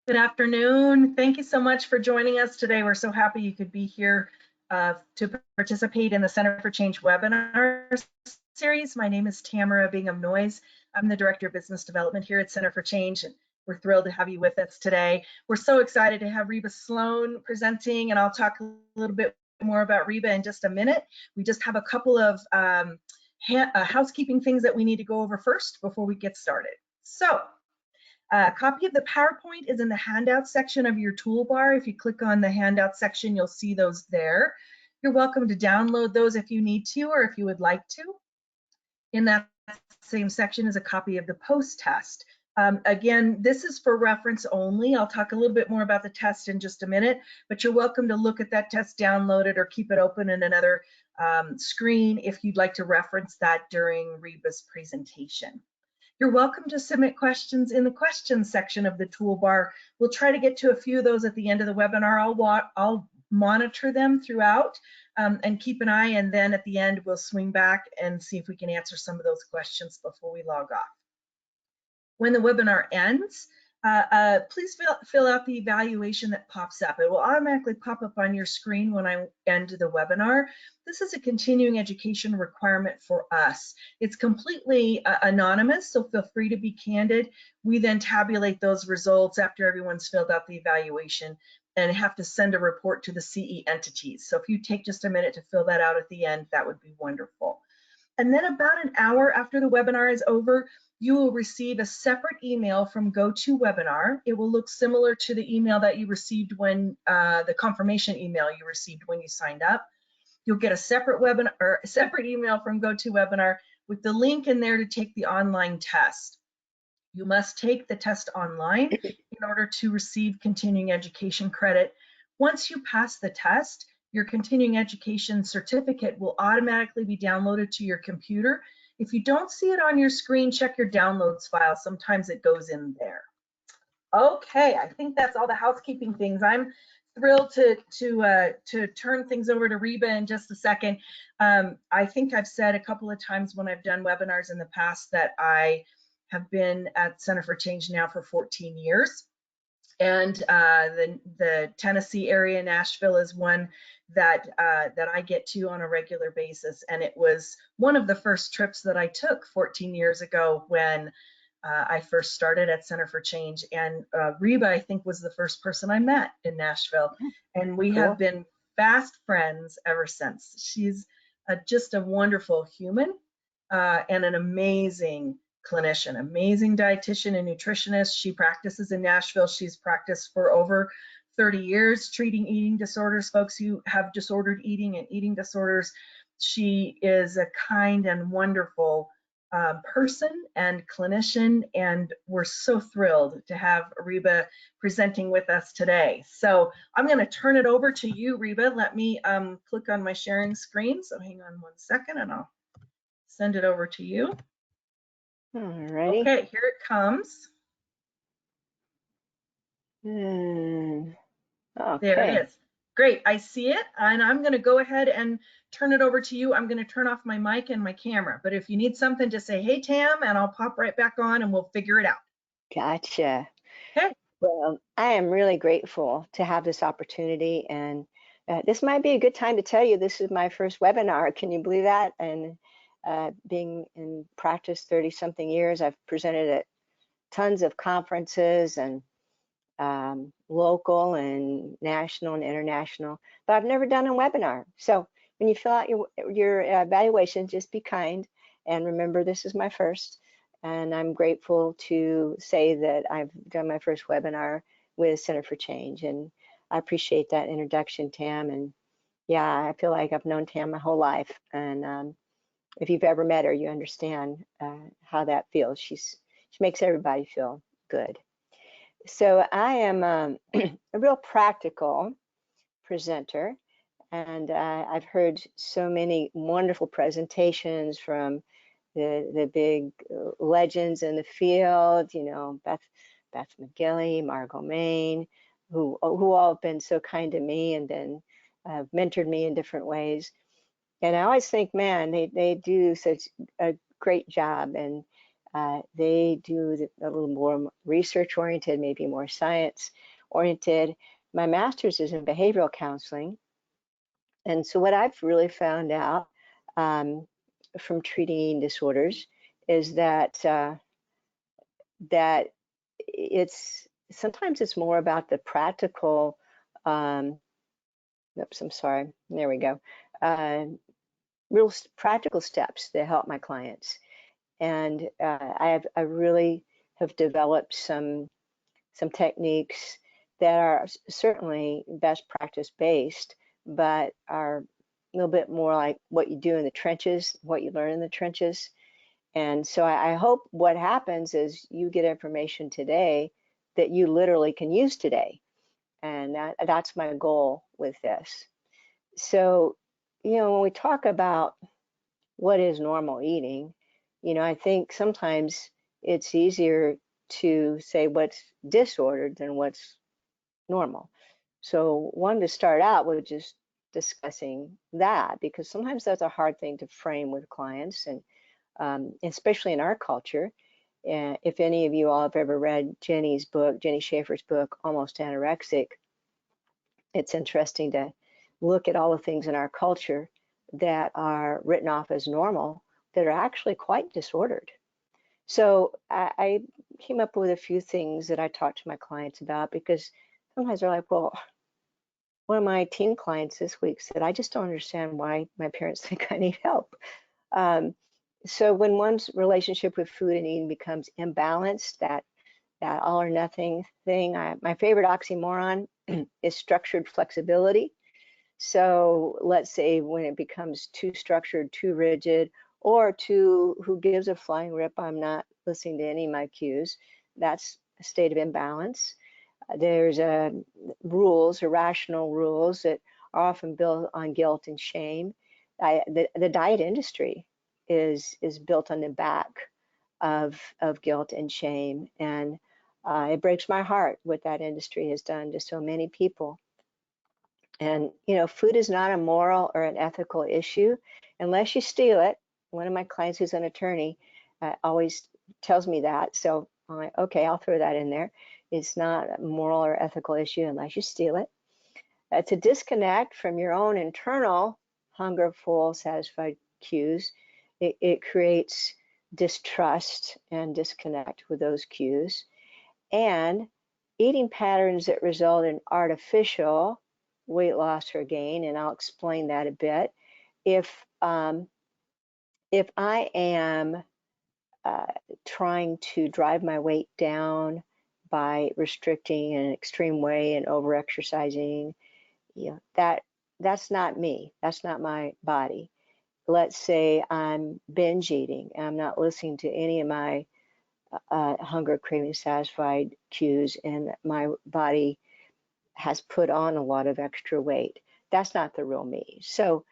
Good afternoon. Thank you so much for joining us today. We're so happy you could be here to participate in the Center for Change webinar series. My name is Tamara Bingham-Noyes. I'm the Director of Business Development here at Center for Change, and we're thrilled to have you with us today. We're so excited to have Reba Sloan presenting, and I'll talk a little bit more about Reba in just a minute. We just have a couple of housekeeping things that we need to go over first before we get started. So, a copy of the PowerPoint is in the handout section of your toolbar. If you click on the handout section, you'll see those there. You're welcome to download those if you need to or if you would like to. In that same section is a copy of the post test. Again, this is for reference only. I'll talk a little bit more about the test in just a minute, but you're welcome to look at that test, download it, or keep it open in another screen if you'd like to reference that during Reba's presentation. You're welcome to submit questions in the questions section of the toolbar. We'll try to get to a few of those at the end of the webinar. I'll monitor them throughout and keep an eye, and then at the end we'll swing back and see if we can answer some of those questions before we log off. When the webinar ends, please fill out the evaluation that pops up. It will automatically pop up on your screen when I end the webinar. This is a continuing education requirement for us. It's completely anonymous, so feel free to be candid. We then tabulate those results after everyone's filled out the evaluation and have to send a report to the CE entities. So if you take just a minute to fill that out at the end, that would be wonderful. And then about an hour after the webinar is over, you will receive a separate email from GoToWebinar. It will look similar to the email that you received when the confirmation email you received when you signed up. You'll get a separate webinar or a separate email from GoToWebinar with the link in there to take the online test. You must take the test online in order to receive continuing education credit. Once you pass the test, your continuing education certificate will automatically be downloaded to your computer. If you don't see it on your screen, check your downloads file. Sometimes it goes in there. Okay, I think that's all the housekeeping things. I'm thrilled to turn things over to Reba in just a second. I think I've said a couple of times when I've done webinars in the past that I have been at Center for Change now for 14 years. And the Tennessee area, Nashville, is one that I get to on a regular basis. And it was one of the first trips that I took 14 years ago when I first started at Center for Change. And Reba, I think, was the first person I met in Nashville. And we have been fast friends ever since. She's just a wonderful human and an amazing clinician, amazing dietitian and nutritionist. She practices in Nashville. She's practiced for over 30 years treating eating disorders, folks who have disordered eating and eating disorders. She is a kind and wonderful person and clinician, and we're so thrilled to have Reba presenting with us today. So I'm going to turn it over to you, Reba. Let me click on my sharing screen. So hang on one second and I'll send it over to you. Alrighty. Okay, here it comes. Okay. There it is. Great, I see it, and I'm going to go ahead and turn it over to you. I'm going to turn off my mic and my camera, but if you need something, just say, hey, Tam, and I'll pop right back on and we'll figure it out. Gotcha. Okay. Well, I am really grateful to have this opportunity, and this might be a good time to tell you this is my first webinar. Can you believe that? And being in practice 30-something years, I've presented at tons of conferences and local and national and international, but I've never done a webinar. So when you fill out your evaluation, just be kind and remember this is my first. And I'm grateful to say that I've done my first webinar with Center for Change, and I appreciate that introduction, Tam. And yeah, I feel like I've known Tam my whole life, and if you've ever met her, you understand how that feels. She makes everybody feel good. So I am a real practical presenter, and I've heard so many wonderful presentations from the big legends in the field, you know, Beth McGilley, Margot Main, who all have been so kind to me and been mentored me in different ways. And I always think, man, they do such a great job, and They do a little more research oriented, maybe more science oriented. My master's is in behavioral counseling. And so what I've really found out from treating eating disorders is that that sometimes it's more about the practical. Oops, I'm sorry. There we go. Real practical steps that help my clients, and I really have developed some techniques that are certainly best practice based, but are a little bit more like what you do in the trenches, what you learn in the trenches. And so I hope what happens is you get information today that you literally can use today. And that's my goal with this. So, when we talk about what is normal eating, I think sometimes it's easier to say what's disordered than what's normal. So wanted to start out with just discussing that, because sometimes that's a hard thing to frame with clients, and especially in our culture. If any of you all have ever read Jenny Schaefer's book, Almost Anorexic, it's interesting to look at all the things in our culture that are written off as normal that are actually quite disordered. So I came up with a few things that I talk to my clients about, because sometimes they're like, well, one of my teen clients this week said, I just don't understand why my parents think I need help. So when one's relationship with food and eating becomes imbalanced, that all or nothing thing, my favorite oxymoron is structured flexibility. So let's say when it becomes too structured, too rigid, or too who gives a flying rip, I'm not listening to any of my cues, that's a state of imbalance. There's rules, irrational rules that are often built on guilt and shame. The diet industry is built on the back of guilt and shame, and it breaks my heart what that industry has done to so many people. And food is not a moral or an ethical issue unless you steal it. One of my clients who's an attorney always tells me that, so I'm like, okay, I'll throw that in there. It's not a moral or ethical issue unless you steal it. To disconnect from your own internal hunger, full, satisfied cues, it creates distrust and disconnect with those cues. And eating patterns that result in artificial weight loss or gain, and I'll explain that a bit. If I am trying to drive my weight down by restricting in an extreme way and over-exercising, that's not me. That's not my body. Let's say I'm binge eating and I'm not listening to any of my hunger, craving, satisfied cues, and my body has put on a lot of extra weight. That's not the real me. So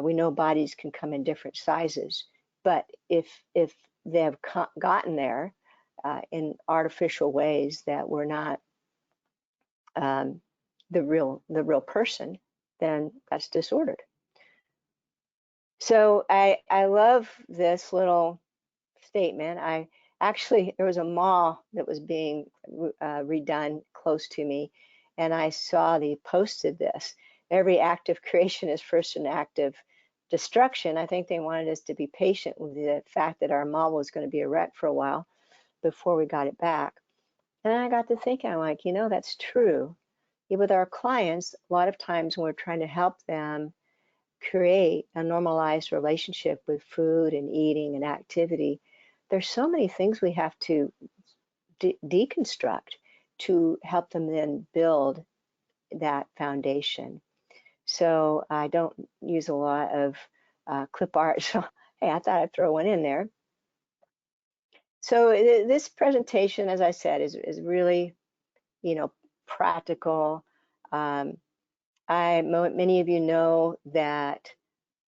we know bodies can come in different sizes, but if they have gotten there in artificial ways that were not the real person, then that's disordered. So I love this little statement. There was a mall that was being redone close to me, and I saw they posted this. Every act of creation is first an act of destruction. I think they wanted us to be patient with the fact that our mall was going to be a wreck for a while before we got it back. And I got to thinking, I'm like, that's true. With our clients, a lot of times when we're trying to help them create a normalized relationship with food and eating and activity, there's so many things we have to deconstruct to help them then build that foundation. So I don't use a lot of clip art, so hey, I thought I'd throw one in there. So this presentation, as I said, is really, practical. Many of you know that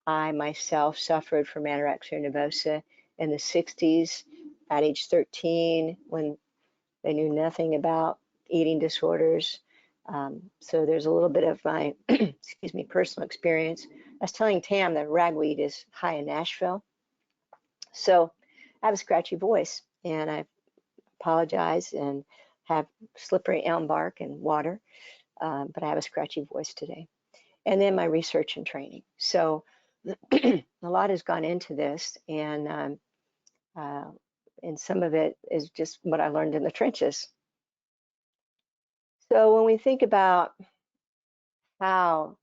I myself suffered from anorexia nervosa in the 60s at age 13, when they knew nothing about eating disorders. So there's a little bit of my excuse me, personal experience. I was telling Tam that ragweed is high in Nashville. So I have a scratchy voice. and I apologize and have slippery elm bark and water, but I have a scratchy voice today. And then my research and training. So a lot has gone into this, and some of it is just what I learned in the trenches. So when we think about how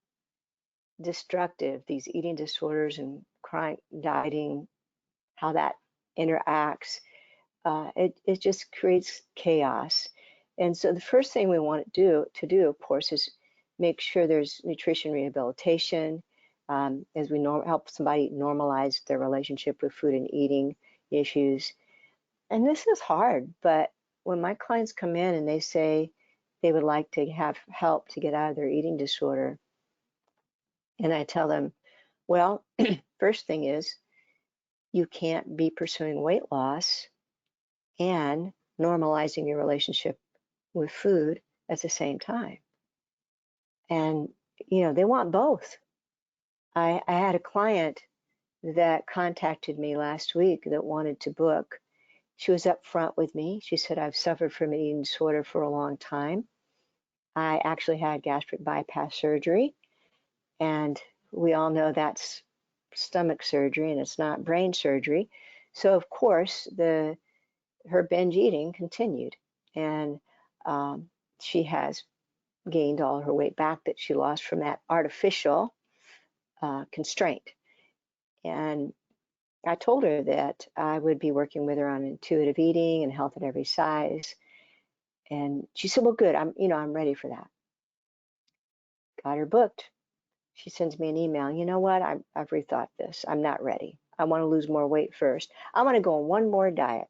destructive these eating disorders and chronic dieting, how that interacts, it just creates chaos. And so the first thing we want to do, of course, is make sure there's nutrition rehabilitation, as we help somebody normalize their relationship with food and eating issues. And this is hard, but when my clients come in and they say they would like to have help to get out of their eating disorder, and I tell them, well, first thing is you can't be pursuing weight loss and normalizing your relationship with food at the same time. And, they want both. I had a client that contacted me last week that wanted to book. She was up front with me. She said, I've suffered from an eating disorder for a long time. I actually had gastric bypass surgery, and we all know that's stomach surgery and it's not brain surgery. So of course, her binge eating continued, and she has gained all her weight back that she lost from that artificial constraint. And I told her that I would be working with her on intuitive eating and health at every size. And she said, well, good, I'm ready for that. Got her booked. She sends me an email. You know what? I've rethought this. I'm not ready. I want to lose more weight first. I want to go on one more diet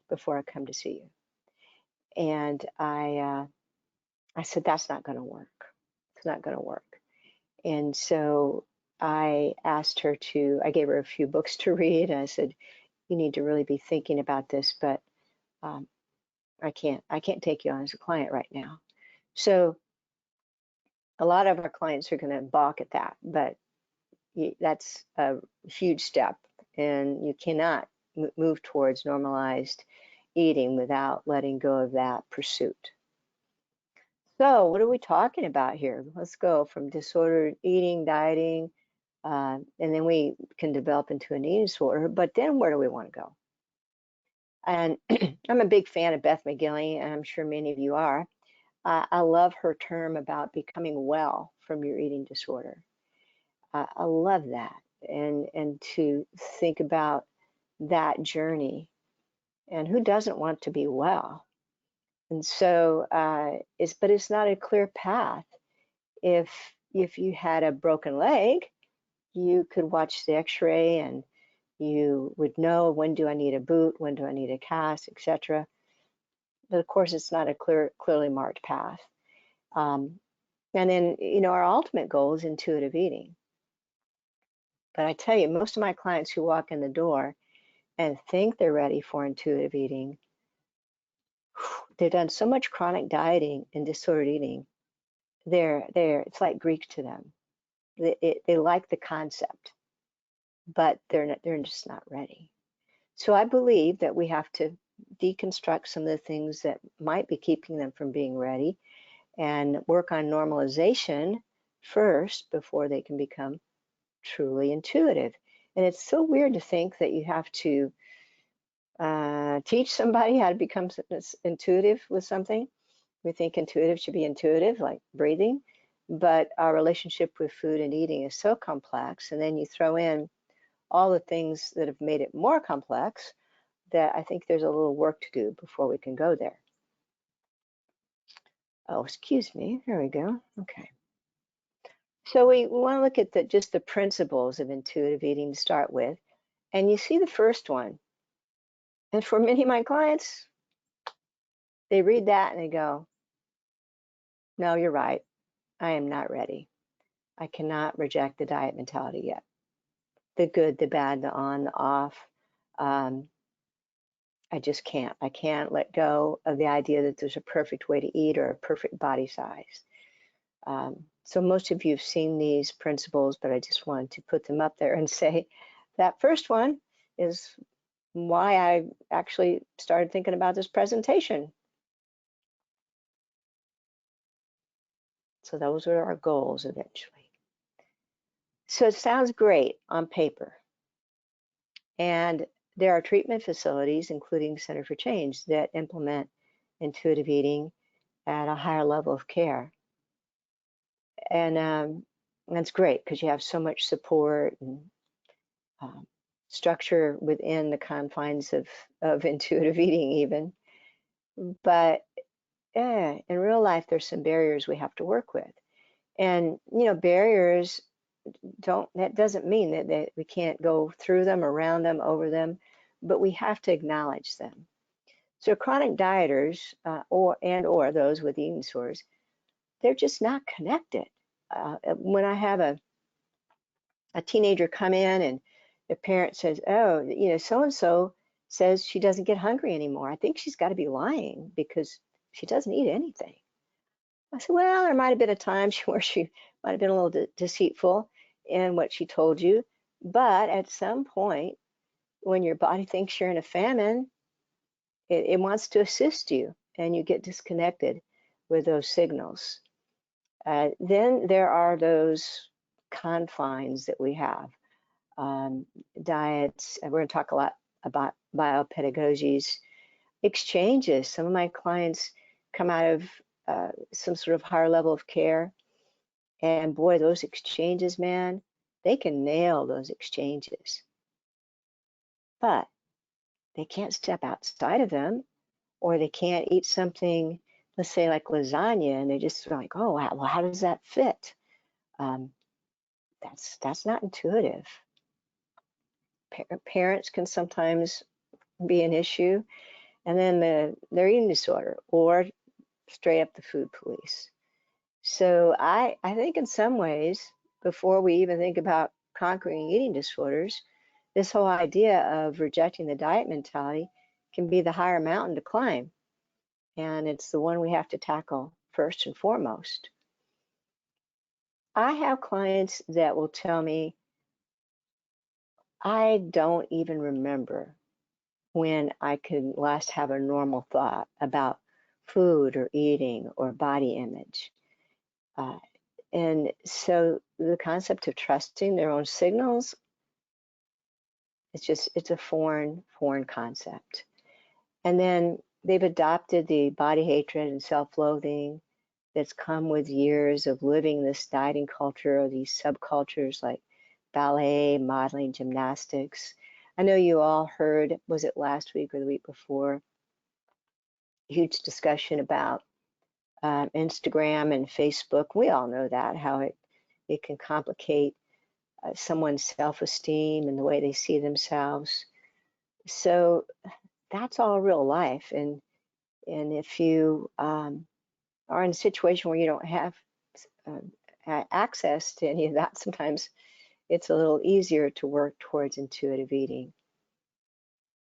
before I come to see you. And I said, that's not going to work. It's not going to work. And so I gave her a few books to read. And I said, you need to really be thinking about this, but I can't take you on as a client right now. So a lot of our clients are going to balk at that, but that's a huge step, and you cannot move towards normalized eating without letting go of that pursuit. So what are we talking about here? Let's go from disordered eating, dieting, and then we can develop into an eating disorder, but then where do we want to go? And I'm a big fan of Beth McGilley, and I'm sure many of you are. I love her term about becoming well from your eating disorder. I love that, and to think about that journey. And who doesn't want to be well? And so, but it's not a clear path. If you had a broken leg, you could watch the X-ray and you would know, when do I need a boot, when do I need a cast, etc. But of course, it's not a clearly marked path. And then, our ultimate goal is intuitive eating. But I tell you, most of my clients who walk in the door and think they're ready for intuitive eating, they've done so much chronic dieting and disordered eating. It's like Greek to them. They like the concept, but they're just not ready. So I believe that we have to deconstruct some of the things that might be keeping them from being ready and work on normalization first before they can become truly intuitive. And it's so weird to think that you have to teach somebody how to become intuitive with something. We think intuitive should be intuitive, like breathing, but our relationship with food and eating is so complex, and then you throw in all the things that have made it more complex, that I think there's a little work to do before we can go there. Oh, excuse me, there we go, okay. So we want to look at just the principles of intuitive eating to start with, and you see the first one. And for many of my clients, they read that and they go, no, you're right. I am not ready. I cannot reject the diet mentality yet. The good, the bad, the on, the off. I just can't. I can't let go of the idea that there's a perfect way to eat or a perfect body size. So most of you have seen these principles, but I just wanted to put them up there and say that first one is why I actually started thinking about this presentation. So those are our goals eventually. So it sounds great on paper. And there are treatment facilities, including Center for Change, that implement intuitive eating at a higher level of care. And that's great because you have so much support and um, structure within the confines of intuitive eating even. But in real life, there's some barriers we have to work with. And, barriers that doesn't mean that we can't go through them, around them, over them, but we have to acknowledge them. So chronic dieters or those with eating disorders, they're just not connected. When I have a teenager come in and the parent says, oh, so-and-so says she doesn't get hungry anymore. I think she's got to be lying because she doesn't eat anything. I said, well, there might have been a time where she might have been a little deceitful in what she told you. But at some point, when your body thinks you're in a famine, it wants to assist you and you get disconnected with those signals. Then there are those confines that we have. Diets, and we're going to talk a lot about biopedagogies, exchanges. Some of my clients come out of some sort of higher level of care, and boy, those exchanges, man, they can nail those exchanges. But they can't step outside of them, or they can't eat something, let's say like lasagna, and they just like, oh, wow, well, how does that fit? That's not intuitive. Parents can sometimes be an issue, and then their eating disorder, or straight up the food police. So I think in some ways, before we even think about conquering eating disorders, this whole idea of rejecting the diet mentality can be the higher mountain to climb. And it's the one we have to tackle first and foremost. I have clients that will tell me, I don't even remember when I could last have a normal thought about food or eating or body image. And so the concept of trusting their own signals, it's a foreign concept. And then they've adopted the body hatred and self-loathing that's come with years of living this dieting culture, or these subcultures like ballet, modeling, gymnastics. I know you all heard, was it last week or the week before, huge discussion about Instagram and Facebook. We all know that, how it can complicate someone's self-esteem and the way they see themselves. So that's all real life. And if you are in a situation where you don't have access to any of that, sometimes it's a little easier to work towards intuitive eating.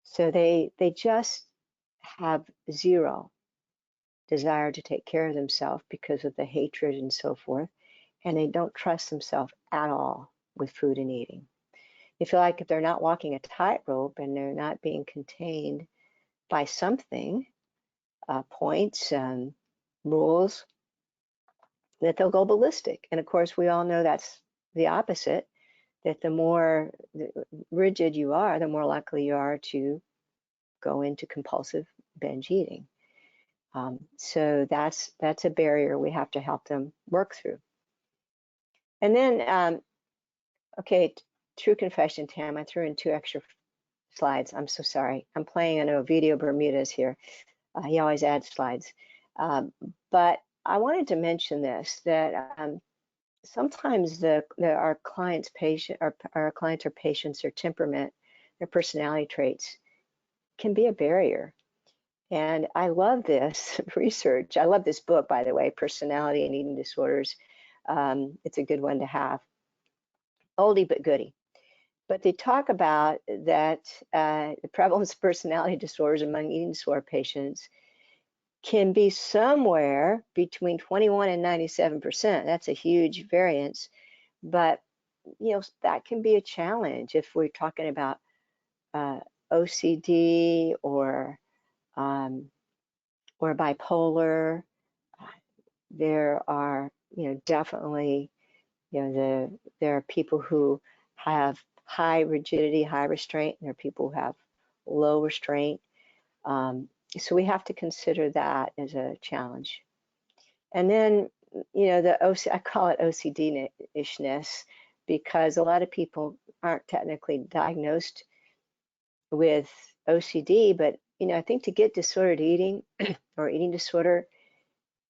So they just have zero desire to take care of themselves because of the hatred and so forth, and they don't trust themselves at all with food and eating. They feel like if they're not walking a tightrope and they're not being contained by something, points, rules, that they'll go ballistic. And of course, we all know that's the opposite, that the more rigid you are, the more likely you are to go into compulsive binge eating. So that's a barrier we have to help them work through. And then, okay, true confession, Tam, I threw in 2 extra slides. I'm so sorry. I'm playing, I know, Video Bermudas here. He always adds slides. But I wanted to mention this, that sometimes our clients' our clients or patients, their temperament, their personality traits can be a barrier. And I love this research. I love this book, by the way, Personality and Eating Disorders. It's a good one to have. Oldie but goodie. But they talk about that the prevalence of personality disorders among eating disorder patients can be somewhere between 21 and 97%. That's a huge variance. But, that can be a challenge if we're talking about OCD or bipolar. There are, definitely, there are people who have high rigidity, high restraint, and there are people who have low restraint. So we have to consider that as a challenge. And then, I call it OCD-ishness because a lot of people aren't technically diagnosed with OCD, but, I think to get disordered eating or eating disorder,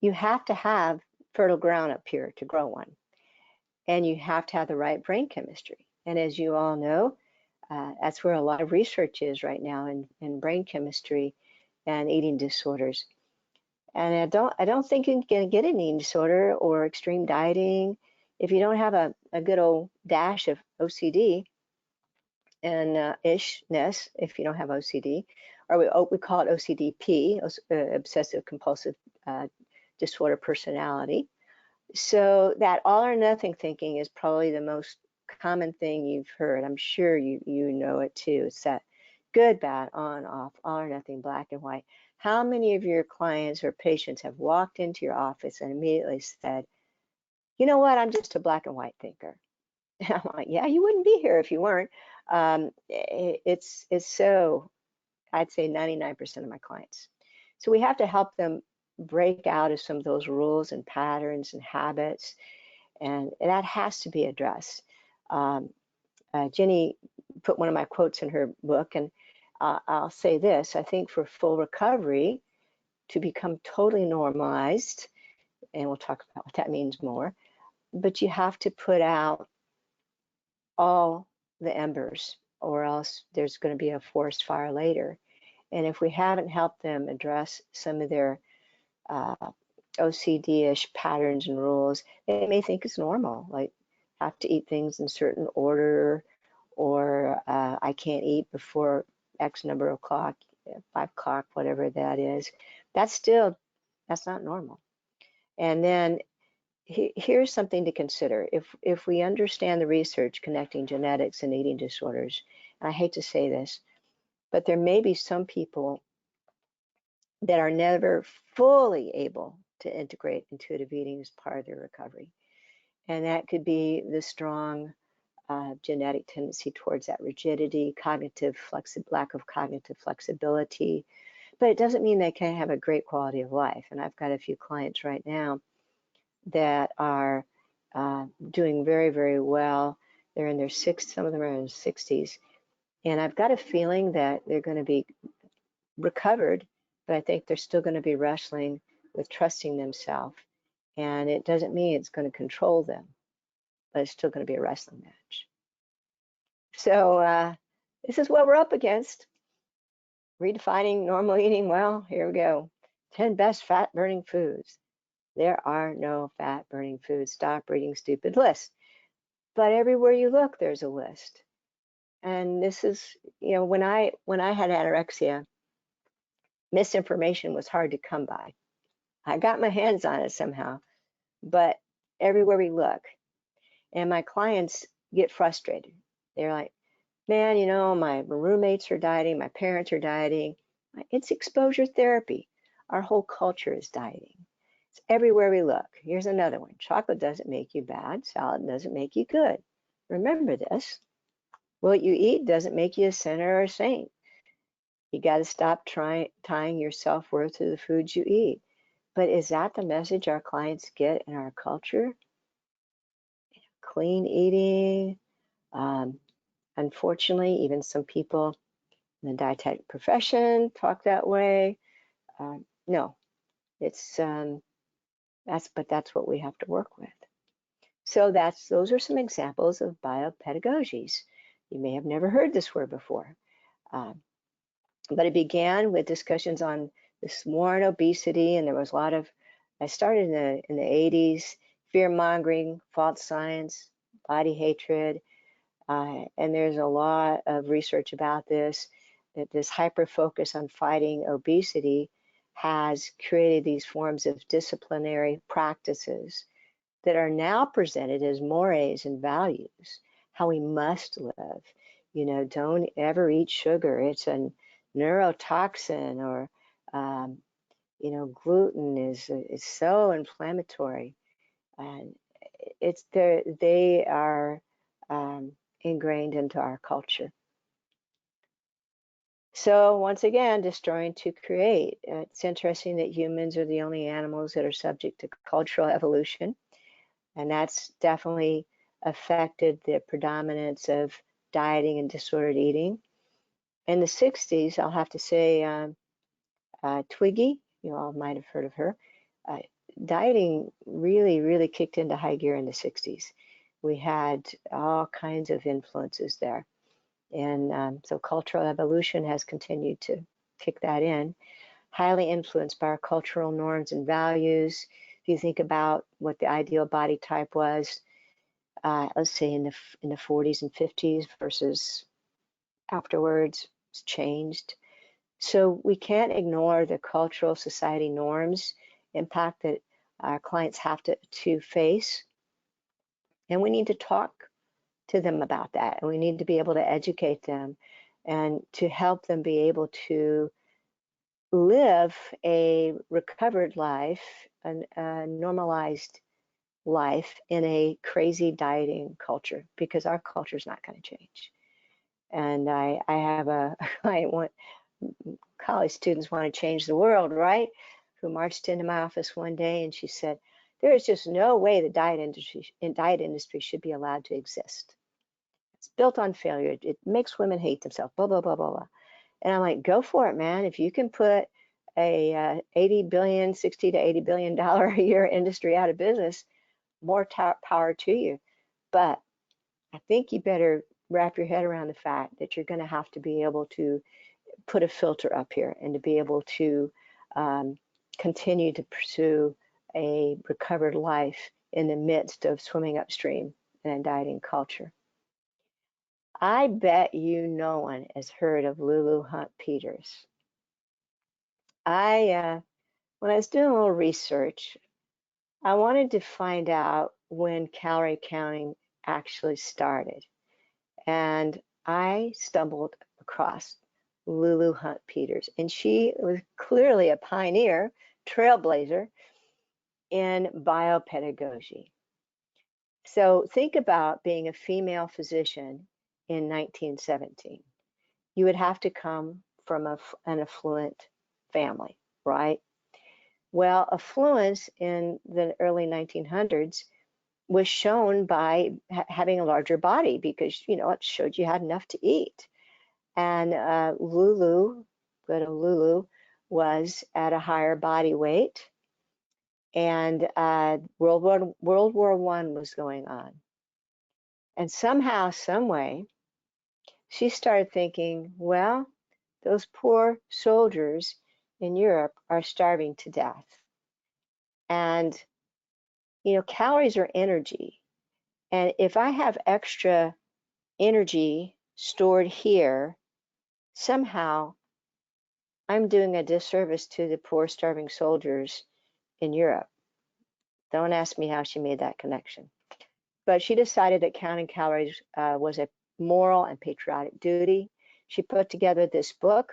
you have to have fertile ground up here to grow one. And you have to have the right brain chemistry. And as you all know, that's where a lot of research is right now in brain chemistry and eating disorders. And I don't think you can get an eating disorder or extreme dieting if you don't have a good old dash of OCD and ishness, if you don't have OCD, or we call it OCDP, obsessive compulsive disorder personality. So that all or nothing thinking is probably the most common thing you've heard. I'm sure you know it too. It's that good, bad, on, off, all or nothing, black and white. How many of your clients or patients have walked into your office and immediately said, you know what, I'm just a black and white thinker? And I'm like, yeah, you wouldn't be here if you weren't. It's so, I'd say 99% of my clients. So we have to help them break out of some of those rules and patterns and habits, and that has to be addressed. Jenny put one of my quotes in her book, and I'll say this: I think for full recovery to become totally normalized, and we'll talk about what that means more, but you have to put out all the embers, or else there's going to be a forest fire later. And if we haven't helped them address some of their OCD-ish patterns and rules, they may think it's normal, like have to eat things in certain order, or I can't eat before X number of o'clock, 5 o'clock, whatever that is. That's not normal. And then here's something to consider. If we understand the research connecting genetics and eating disorders, and I hate to say this, but there may be some people that are never fully able to integrate intuitive eating as part of their recovery. And that could be the strong genetic tendency towards that rigidity, lack of cognitive flexibility. But it doesn't mean they can't have a great quality of life. And I've got a few clients right now that are doing very, very well. They're in their some of them are in their 60s. And I've got a feeling that they're going to be recovered, but I think they're still going to be wrestling with trusting themselves. And it doesn't mean it's going to control them, but it's still going to be a wrestling match. So this is what we're up against. Redefining normal eating. Well, here we go. 10 best fat-burning foods. There are no fat-burning foods. Stop reading stupid lists. But everywhere you look, there's a list. And this is, when I had anorexia, misinformation was hard to come by. I got my hands on it somehow, but everywhere we look, and my clients get frustrated. They're like, man, my roommates are dieting, my parents are dieting. It's exposure therapy. Our whole culture is dieting. It's everywhere we look. Here's another one. Chocolate doesn't make you bad. Salad doesn't make you good. Remember this. What you eat doesn't make you a sinner or a saint. You got to stop tying your self-worth to the foods you eat. But is that the message our clients get in our culture? Clean eating. Unfortunately, even some people in the dietetic profession talk that way. No, it's that's what we have to work with. So those are some examples of biopedagogies. You may have never heard this word before, but it began with discussions on this war on obesity, and there was a lot of. I started in the 80s, fear-mongering, false science, body hatred, and there's a lot of research about this. That this hyper-focus on fighting obesity has created these forms of disciplinary practices that are now presented as mores and values, how we must live. don't ever eat sugar. It's a neurotoxin, or gluten is so inflammatory, and they are ingrained into our culture. So once again, destroying to create. It's interesting that humans are the only animals that are subject to cultural evolution, and that's definitely affected the predominance of dieting and disordered eating. In the 60s, I'll have to say, Twiggy, you all might have heard of her, uh, dieting really, really kicked into high gear in the 60s. We had all kinds of influences there. And so cultural evolution has continued to kick that in, highly influenced by our cultural norms and values. If you think about what the ideal body type was, let's say in the 40s and 50s versus afterwards, it's changed. So we can't ignore the cultural society norms impact that our clients have to face. And we need to talk to them about that. And we need to be able to educate them and to help them be able to live a recovered life, a normalized life in a crazy dieting culture, because our culture is not going to change. And I have a client, college students want to change the world, right? Who marched into my office one day and she said, there is just no way the diet industry should be allowed to exist. It's built on failure. It makes women hate themselves, blah, blah, blah, blah, blah. And I'm like, go for it, man. If you can put a 60 to $80 billion a year industry out of business, more power to you. But I think you better wrap your head around the fact that you're going to have to be able to put a filter up here and to be able to continue to pursue a recovered life in the midst of swimming upstream in a dieting culture. I bet no one has heard of Lulu Hunt Peters. When I was doing a little research, I wanted to find out when calorie counting actually started. And I stumbled across Lulu Hunt Peters, and she was clearly a pioneer, trailblazer in biopedagogy. So think about being a female physician in 1917. You would have to come from an affluent family, right? Well, affluence in the early 1900s was shown by having a larger body, because, it showed you had enough to eat. And Lulu was at a higher body weight, and World War I was going on. And somehow, some way, she started thinking, well, those poor soldiers in Europe are starving to death. And, calories are energy. And if I have extra energy stored here, somehow I'm doing a disservice to the poor starving soldiers in Europe. Don't ask me how she made that connection. But she decided that counting calories was a moral and patriotic duty. She put together this book,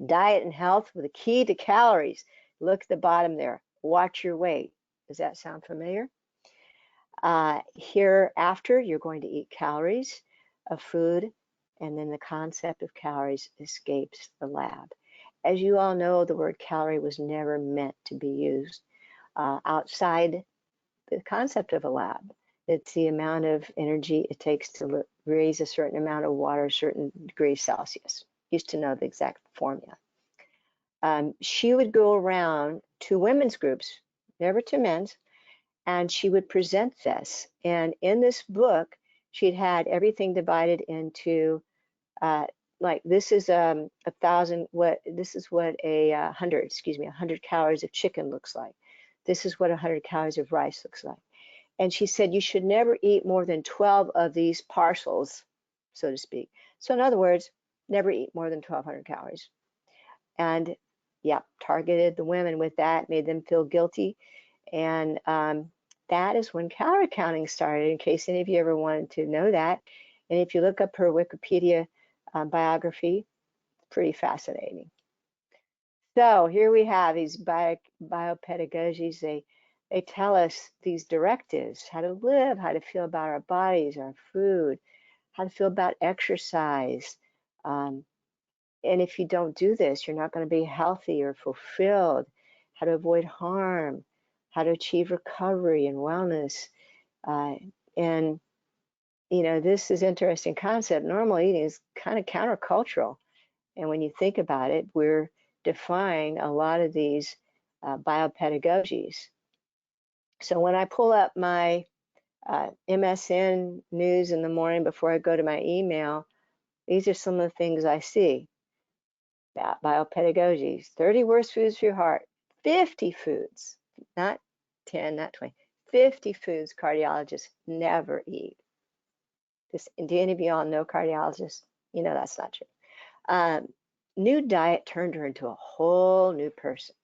Diet and Health with a Key to Calories. Look at the bottom there. Watch your weight. Does that sound familiar? Hereafter, you're going to eat calories of food, and then the concept of calories escapes the lab. As you all know, the word calorie was never meant to be used outside the concept of a lab. It's the amount of energy it takes to raise a certain amount of water, a certain degree Celsius. Used to know the exact formula. She would go around to women's groups, never to men's, and she would present this. And in this book, she'd had everything divided into like this is 1,000. This is what a 100 calories of chicken looks like. This is what 100 calories of rice looks like. And she said you should never eat more than 12 of these parcels, so to speak. So in other words, never eat more than 1,200 calories. And yeah, targeted the women with that, made them feel guilty. And that is when calorie counting started, in case any of you ever wanted to know that. And if you look up her Wikipedia biography, it's pretty fascinating. So here we have these biopedagogies. They tell us these directives, how to live, how to feel about our bodies, our food, how to feel about exercise. And if you don't do this, you're not going to be healthy or fulfilled, how to avoid harm, how to achieve recovery and wellness. And, you know, this is an interesting concept. Normal eating is kind of countercultural. And when you think about it, we're defying a lot of these biopedagogies. So when I pull up my MSN news in the morning before I go to my email, these are some of the things I see. Biopedagogies, 30 worst foods for your heart, 50 foods, not 10, not 20, 50 foods cardiologists never eat. Do any of you all know cardiologists? You know that's not true. New diet turned her into a whole new person.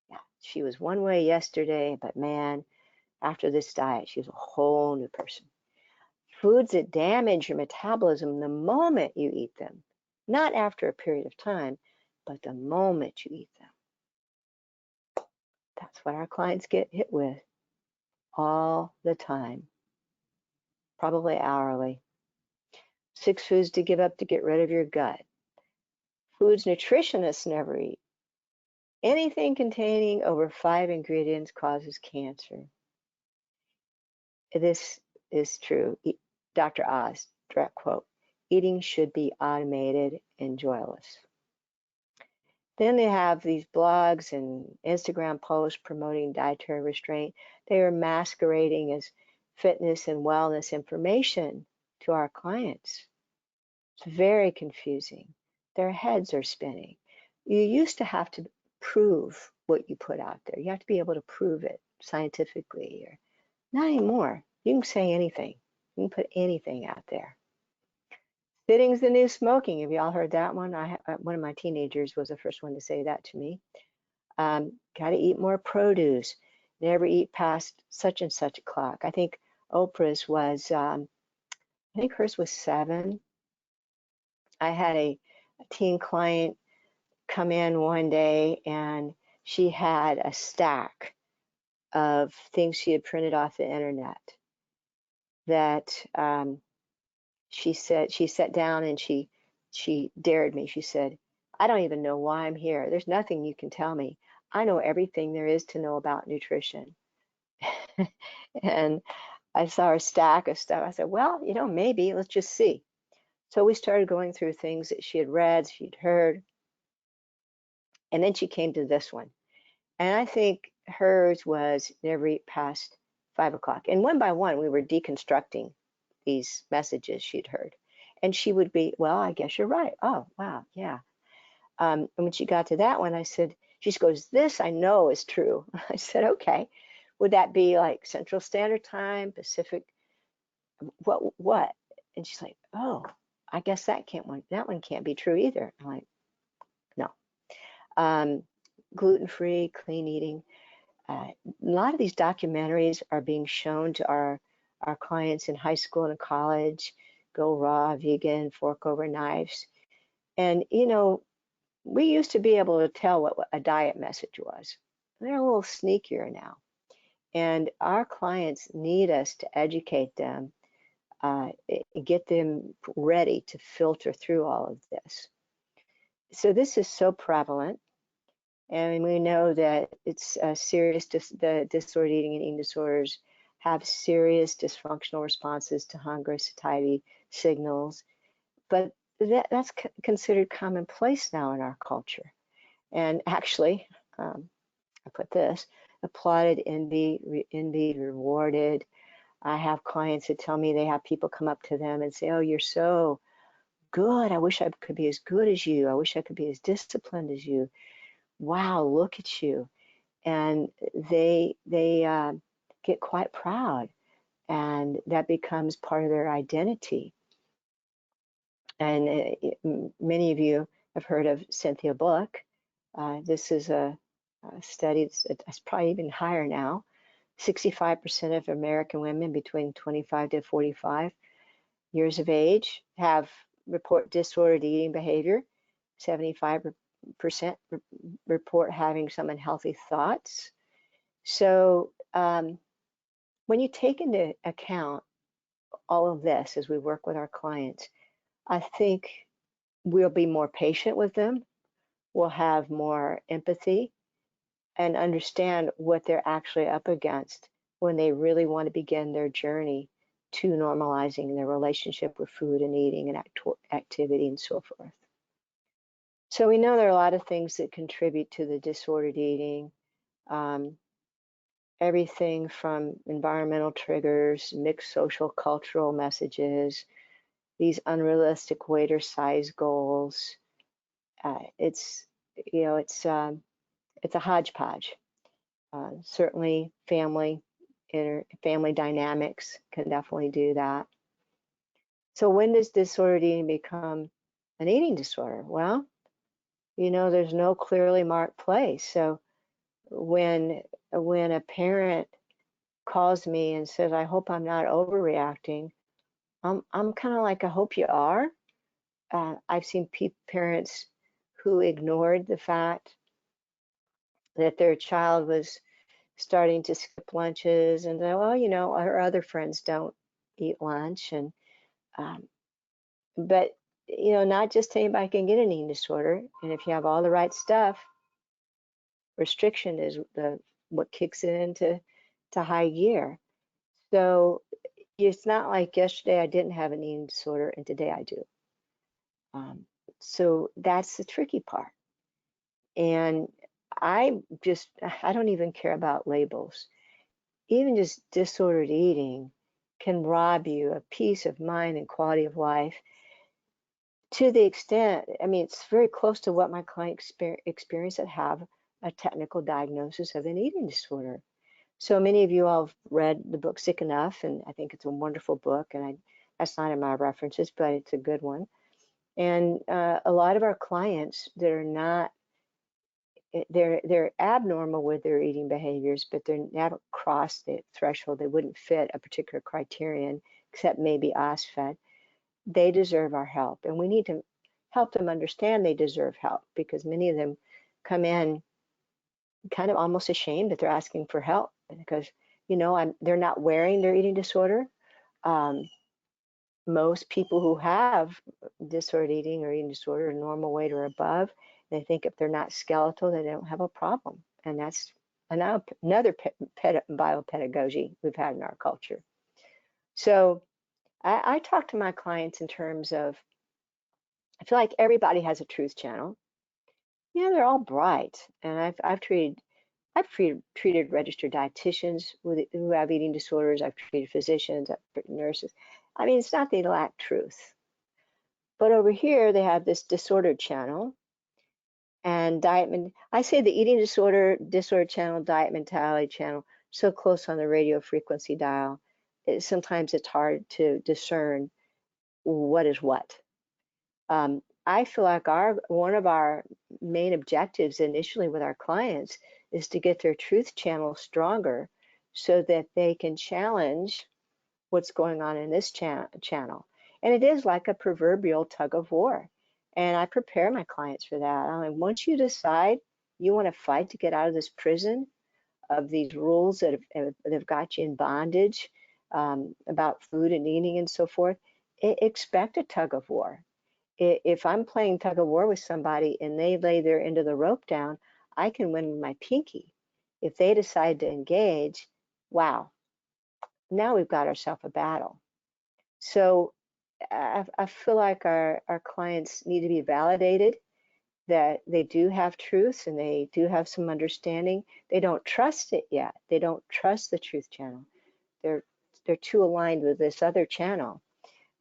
Yeah, she was one way yesterday, but man, after this diet, she was a whole new person. Foods that damage your metabolism the moment you eat them, not after a period of time, but the moment you eat them. That's what our clients get hit with all the time, probably hourly. 6 foods to give up to get rid of your gut. Foods nutritionists never eat. Anything containing over 5 ingredients causes cancer. This is true. Dr. Oz, direct quote, eating should be automated and joyless. Then they have these blogs and Instagram posts promoting dietary restraint. They are masquerading as fitness and wellness information to our clients. It's very confusing. Their heads are spinning. You used to have to prove what you put out there. You have to be able to prove it scientifically. Or not anymore. You can say anything. You can put anything out there. Sitting's the new smoking. Have y'all heard that one? One of my teenagers was the first one to say that to me. Got to eat more produce. Never eat past such and such a clock. I think Oprah's was, I think hers was 7. I had a teen client come in one day and she had a stack of things she had printed off the internet that she sat down and she dared me. She said, I don't even know why I'm here. There's nothing you can tell me. I know everything there is to know about nutrition. And I saw her stack of stuff. I said, well, you know, maybe, let's just see. So we started going through things that she had read, she'd heard. And then she came to this one. And I think hers was never eat past 5 o'clock. And one by one, we were deconstructing these messages she'd heard. And she would be, well, I guess you're right. Oh, wow, yeah. And when she got to that one, I said, she goes, this I know is true. I said, okay. Would that be like Central Standard Time, Pacific? What? And she's like, oh, I guess that one can't be true either. I'm like, no. Gluten-free, clean eating. A lot of these documentaries are being shown to our clients in high school and college. Go raw, vegan, fork over knives. And, you know, we used to be able to tell what a diet message was. They're a little sneakier now. And our clients need us to educate them, get them ready to filter through all of this. So this is so prevalent. And we know that it's serious, the disordered eating and eating disorders have serious dysfunctional responses to hunger, satiety signals. But that's considered commonplace now in our culture. And actually, I put this, applauded, envied, rewarded. I have clients that tell me they have people come up to them and say, oh, you're so good. I wish I could be as good as you. I wish I could be as disciplined as you. Wow, look at you. And they get quite proud, and that becomes part of their identity. And many of you have heard of Cynthia Bullock. This is a study that's probably even higher now. 65% of American women between 25 to 45 years of age report disordered eating behavior. 75% report having some unhealthy thoughts. So when you take into account all of this as we work with our clients, I think we'll be more patient with them. We'll have more empathy and understand what they're actually up against when they really want to begin their journey to normalizing their relationship with food and eating and activity and so forth. So we know there are a lot of things that contribute to the disordered eating. Everything from environmental triggers, mixed social cultural messages, these unrealistic weight or size goals. It's a hodgepodge. Certainly family dynamics can definitely do that. So when does disordered eating become an eating disorder? Well, there's no clearly marked place. So when a parent calls me and says, I hope I'm not overreacting, I'm kind of like, I hope you are. I've seen parents who ignored the fact that their child was starting to skip lunches and well, our other friends don't eat lunch. And but not just anybody can get an eating disorder. And if you have all the right stuff, restriction is what kicks it into high gear. So it's not like yesterday I didn't have an eating disorder and today I do. So that's the tricky part. And I don't even care about labels. Even just disordered eating can rob you of peace of mind and quality of life to the extent, it's very close to what my clients experience that have a technical diagnosis of an eating disorder. So many of you all have read the book Sick Enough, and I think it's a wonderful book, and that's not in my references, but it's a good one. And a lot of our clients that are not, they're abnormal with their eating behaviors, but they haven't crossed the threshold. They wouldn't fit a particular criterion, except maybe OSFED. They deserve our help, and we need to help them understand they deserve help, because many of them come in kind of almost ashamed that they're asking for help because they're not wearing their eating disorder. Most people who have disordered eating or eating disorder are normal weight or above. They think if they're not skeletal, they don't have a problem, and that's another biopedagogy we've had in our culture. So I talk to my clients in terms of, I feel like everybody has a truth channel. They're all bright, and I've treated registered dietitians who have eating disorders. I've treated physicians, I've treated nurses. It's not they lack truth, but over here they have this disordered channel and I say the eating disorder channel, diet mentality channel, so close on the radio frequency dial. Sometimes it's hard to discern what is what. I feel like one of our main objectives initially with our clients is to get their truth channel stronger so that they can challenge what's going on in this channel. And it is like a proverbial tug of war. And I prepare my clients for that. Once you decide you want to fight to get out of this prison of these rules that have got you in bondage about food and eating and so forth, expect a tug of war. If I'm playing tug of war with somebody and they lay their end of the rope down, I can win with my pinky. If they decide to engage, wow, now we've got ourselves a battle. So I feel like our clients need to be validated that they do have truth and they do have some understanding. They don't trust it yet. They don't trust the truth channel. They're too aligned with this other channel.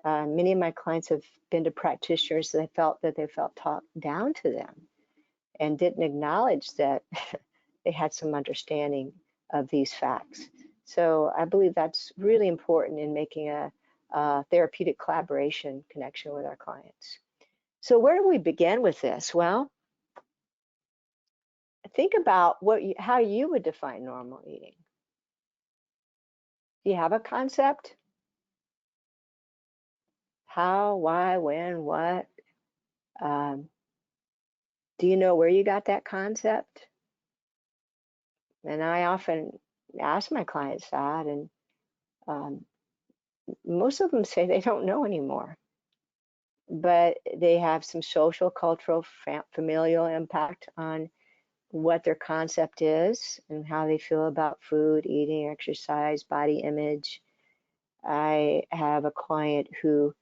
Many of my clients have been to practitioners that they felt talked down to them and didn't acknowledge that they had some understanding of these facts. So I believe that's really important in making a therapeutic collaboration connection with our clients. So where do we begin with this? Well, think about how you would define normal eating. Do you have a concept? How, why, when, what? Um, do you know where you got that concept? And I often ask my clients that, and um, most of them say they don't know anymore. But they have some social, cultural, familial impact on what their concept is and how they feel about food, eating, exercise, body image. I have a client who,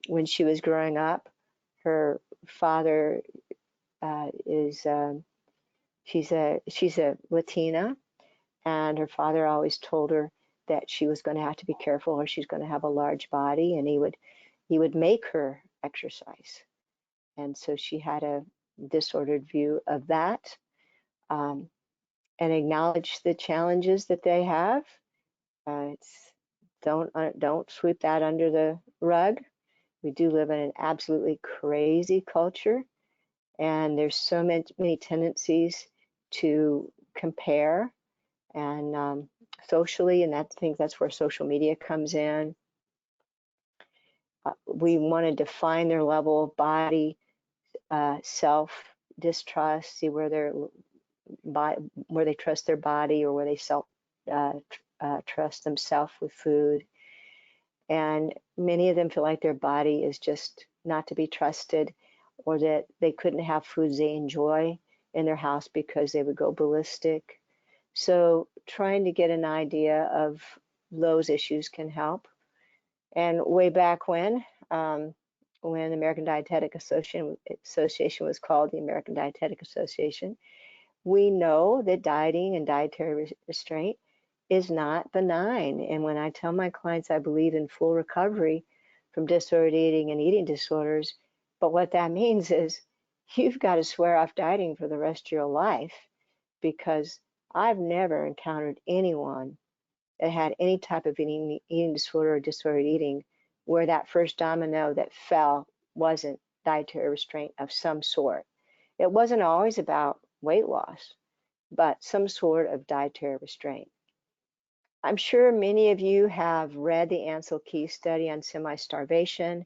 when she was growing up, her father is she's a Latina, and her father always told her that she was going to have to be careful or she's going to have a large body, and he would make her exercise, and so she had a disordered view of that, um, and acknowledge the challenges that they have. It's don't sweep that under the rug. We do live in an absolutely crazy culture, and there's so many tendencies to compare, and socially, and I think that's where social media comes in. We want to define their level of body self distrust, see where where they trust their body or where they self uh, trust themselves with food. And many of them feel like their body is just not to be trusted, or that they couldn't have foods they enjoy in their house because they would go ballistic. So trying to get an idea of those issues can help. And way back when the American Dietetic Association was called the American Dietetic Association, we know that dieting and dietary restraint is not benign. And when I tell my clients I believe in full recovery from disordered eating and eating disorders, but what that means is you've got to swear off dieting for the rest of your life, because I've never encountered anyone that had any type of eating disorder or disordered eating where that first domino that fell wasn't dietary restraint of some sort. It wasn't always about weight loss, but some sort of dietary restraint. I'm sure many of you have read the Ansel Keys study on semi-starvation.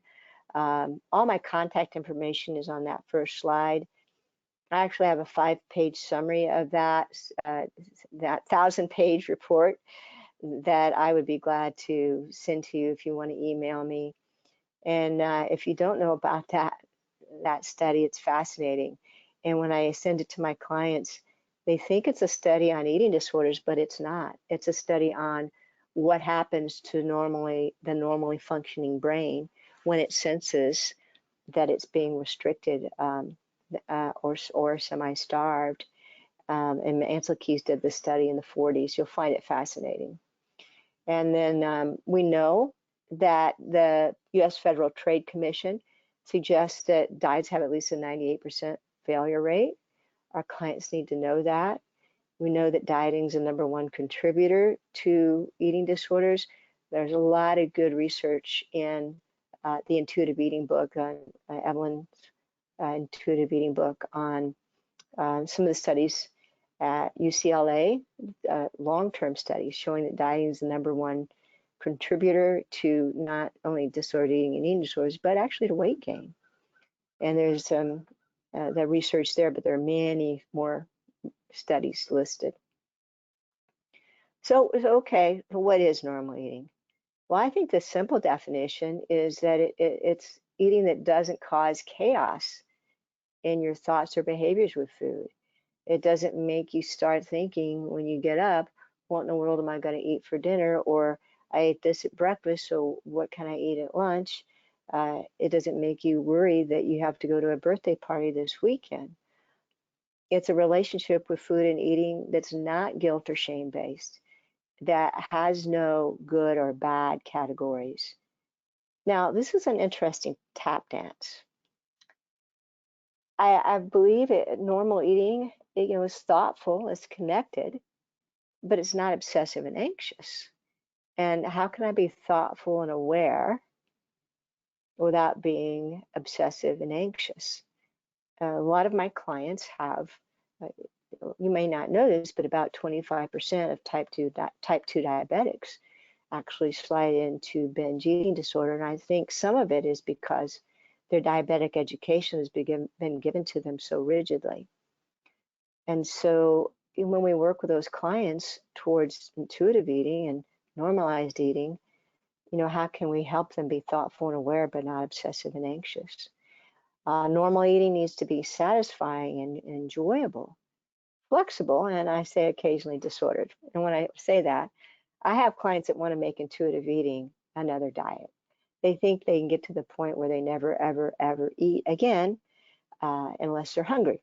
All my contact information is on that first slide. I actually have a 5-page summary of that 1,000-page report that I would be glad to send to you if you want to email me. And if you don't know about that study, it's fascinating. And when I send it to my clients, they think it's a study on eating disorders, but it's not. It's a study on what happens to the normally functioning brain when it senses that it's being restricted or semi-starved. And Ansel Keys did this study in the 40s. You'll find it fascinating. And then we know that the U.S. Federal Trade Commission suggests that diets have at least a 98% failure rate. Our clients need to know that. We know that dieting is the #1 contributor to eating disorders. There's a lot of good research in the intuitive eating book, on Evelyn's intuitive eating book, on some of the studies at UCLA, long-term studies showing that dieting is the #1 contributor to not only disordered eating and eating disorders, but actually to weight gain. And there's the research there, but there are many more studies listed. So, okay, what is normal eating? Well, I think the simple definition is that it's eating that doesn't cause chaos in your thoughts or behaviors with food. It doesn't make you start thinking when you get up, what in the world am I going to eat for dinner? Or I ate this at breakfast, so what can I eat at lunch? It doesn't make you worry that you have to go to a birthday party this weekend. It's a relationship with food and eating that's not guilt or shame based, that has no good or bad categories. Now, this is an interesting tap dance. I believe normal eating, is thoughtful, it's connected, but it's not obsessive and anxious. And how can I be thoughtful and aware without being obsessive and anxious? A lot of my clients have, you may not know this, but about 25% of type 2 diabetics actually slide into binge eating disorder. And I think some of it is because their diabetic education has been given to them so rigidly. And so when we work with those clients towards intuitive eating and normalized eating, how can we help them be thoughtful and aware, but not obsessive and anxious? Normal eating needs to be satisfying and enjoyable, flexible, and I say occasionally disordered. And when I say that, I have clients that want to make intuitive eating another diet. They think they can get to the point where they never, ever, ever eat again unless they're hungry.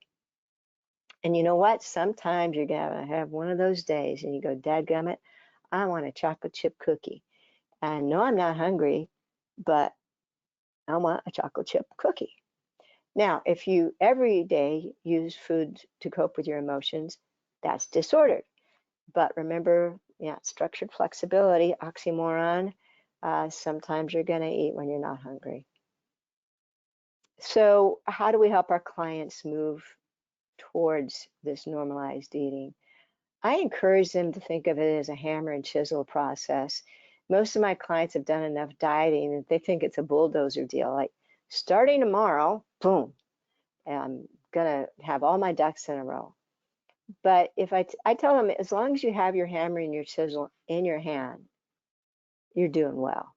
And you know what? Sometimes you're going to have one of those days and you go, dadgummit, I want a chocolate chip cookie. And no, I'm not hungry, but I want a chocolate chip cookie. Now, if you every day use food to cope with your emotions, that's disordered. But remember, structured flexibility, oxymoron, sometimes you're going to eat when you're not hungry. So how do we help our clients move towards this normalized eating? I encourage them to think of it as a hammer and chisel process. Most of my clients have done enough dieting that they think it's a bulldozer deal. Like starting tomorrow, boom, I'm gonna have all my ducks in a row. But if I tell them, as long as you have your hammer and your chisel in your hand, you're doing well.